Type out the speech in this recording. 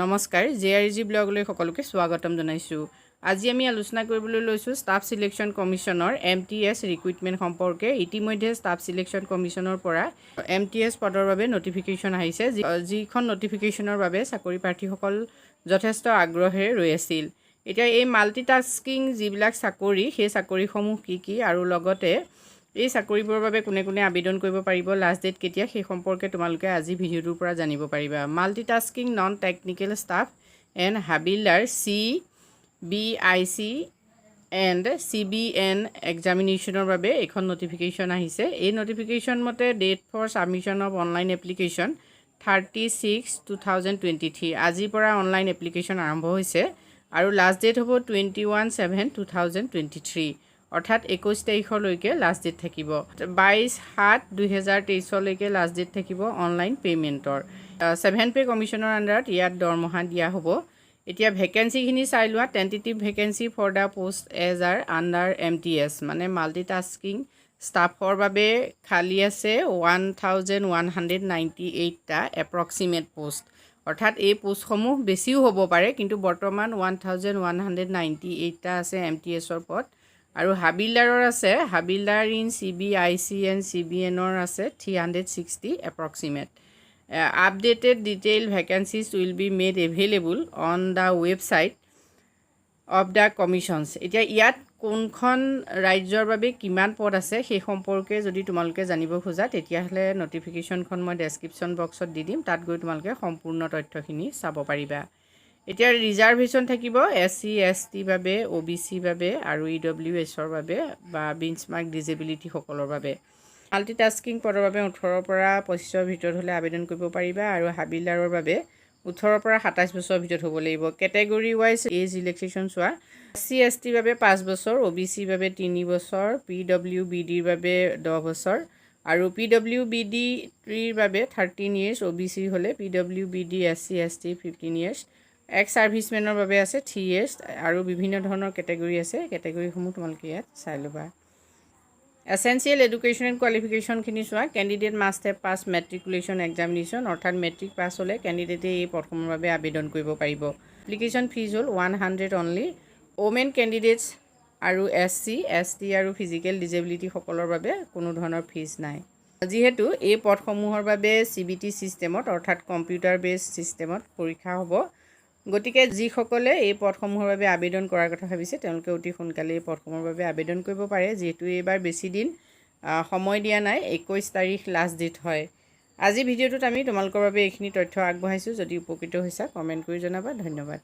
নমস্কাৰ জেআৰজি ব্লগলৈ সকলোকে স্বাগতম জনাইছো। আজি আমি আলোচনা কৰিবলৈ লৈছো ষ্টাফ সিলেকশন কমিশনৰ MTS ৰিক্ৰুটমেন্ট সম্পৰ্কে। ইতিমধ্যে ষ্টাফ সিলেকশন কমিশনৰ পৰা MTS পদৰ বাবে নটিফিকেশন আহিছে, যিখন নটিফিকেশনৰ বাবে চাকৰি প্ৰাৰ্থীসকল যথেষ্ট আগ্ৰহেৰে ৰৈ আছিল। এতিয়া এই মাল্টিটাস্কিং যিবিলাক চাকৰি, সেই চাকৰিসমূহ কি আৰু লগতে এই চাকৰিবোৰৰ বাবে কোনে কোনে আবেদন কৰিব পাৰিব, লাষ্ট ডেট কেতিয়া, সেই সম্পৰ্কে তোমালোকে আজি ভিডিঅ'টোৰ পৰা জানিব পাৰিবা। Multitasking non technical staff and হাবিলদাৰ CBIC এণ্ড CBN এক্সামিনেশ্যনৰ বাবে এখন নটিফিকেশ্যন আহিছে। এই নটিফিকেশ্যন মতে date for submission of online application 30/6/2023। আজিৰ পৰা অনলাইন এপ্লিকেশ্যন আৰম্ভ হৈছে আৰু লাষ্ট ডেট হ'ব 21/7/2023, অৰ্থাৎ 21 তাৰিখলৈকে লাষ্ট ডেট থাকিব। 22/7/2023লৈকে লাষ্ট ডেট থাকিব অনলাইন পে'মেণ্টৰ। 7 পে কমিশ্যনৰ আণ্ডাৰত ইয়াত দৰমহা দিয়া হ'ব। এতিয়া ভেকেঞ্চিখিনি চাই লোৱা। Tentative vacancy for the post as are under MTS, মানে মাল্টিটাস্কিং ষ্টাফৰ বাবে খালী আছে 1198টা এপ্ৰক্সিমেট পোষ্ট, অৰ্থাৎ এই পোষ্টসমূহ বেছিও হ'ব পাৰে, কিন্তু বৰ্তমান 1198টা আছে MTSৰ পদ। আৰু হাবিলদাৰৰ আছে, হাবিলদাৰ ইন CBIC এণ্ড CBNৰ আছে 360 approximate. Updated detailed vacancies will be made available on the website of the commissions. এতিয়া ইয়াত কোনখন ৰাজ্যৰ বাবে কিমান পদ আছে সেই সম্পৰ্কে যদি তোমালোকে জানিব খোজা, তেতিয়াহ'লে নটিফিকেশ্যনখন মই ডেছক্ৰিপশ্যন বক্সত দি দিম, তাত গৈ তোমালোকে সম্পূৰ্ণ তথ্যখিনি চাব পাৰিবা। এতিয়া ৰিজাৰ্ভেশ্যন থাকিব SC ST বাবে, OBC বাবে আৰু EWSৰ বাবে বা বেঞ্চমাৰ্ক ডিজেবিলিটি সকলৰ বাবে। মাল্টিটাস্কিং পদৰ বাবে 18 পৰা 25 ভিতৰত হ'লে আবেদন কৰিব পাৰিবা আৰু হাবিলদাৰৰ বাবে 18 পৰা 27 বছৰৰ ভিতৰত হ'ব লাগিব। কেটেগৰী ৱাইজ এজ ৰিলেক্সেশ্যন চোৱা। SC ST বাবে 5 বছৰ, OBC বাবে 3 বছৰ, PWBDৰ বাবে 10 বছৰ আৰু PWBD3ৰ বাবে 13 ইয়াৰ্ছ, OBC হ'লে PWBD SC ST 15 years, ex ছাৰ্ভিচমেনৰ বাবে আছে 3 ইয়াৰ্ছ আৰু বিভিন্ন ধৰণৰ কেটেগৰী আছে। কেটেগৰীসমূহ তোমালোকে ইয়াত চাই ল'বা। এছেঞ্চিয়েল এডুকেশ্যন এণ্ড কোৱালিফিকেশ্যনখিনি চোৱা। Candidate must have pass matriculation examination, অৰ্থাৎ মেট্ৰিক পাছ হ'লে কেণ্ডিডেটে এই পদসমূহৰ বাবে আবেদন কৰিব পাৰিব। এপ্লিকেশ্যন ফিজ হ'ল 100 অনলি। ওমেন কেণ্ডিডেটছ আৰু SC ST আৰু ফিজিকেল ডিজেবিলিটি সকলৰ বাবে কোনো ধৰণৰ ফিজ নাই। যিহেতু এই পদসমূহৰ বাবে CBT ছিষ্টেমত, অৰ্থাৎ কম্পিউটাৰ বেছ ছিষ্টেমত পৰীক্ষা হ'ব, গতিকে যিসকলে এই পদসমূহৰ বাবে আবেদন কৰাৰ কথা ভাবিছে তেওঁলোকে অতি সোনকালে এই পদসমূহৰ বাবে আবেদন কৰিব পাৰে। যিহেতু এইবাৰ বেছি দিন সময় দিয়া নাই, 21 তাৰিখ লাষ্ট ডেট হয়। আজি ভিডিঅ'টোত আমি তোমালোকৰ বাবে এইখিনি তথ্য আগবঢ়াইছোঁ। যদি উপকৃত হৈছা কমেণ্ট কৰি জনাবা। ধন্যবাদ।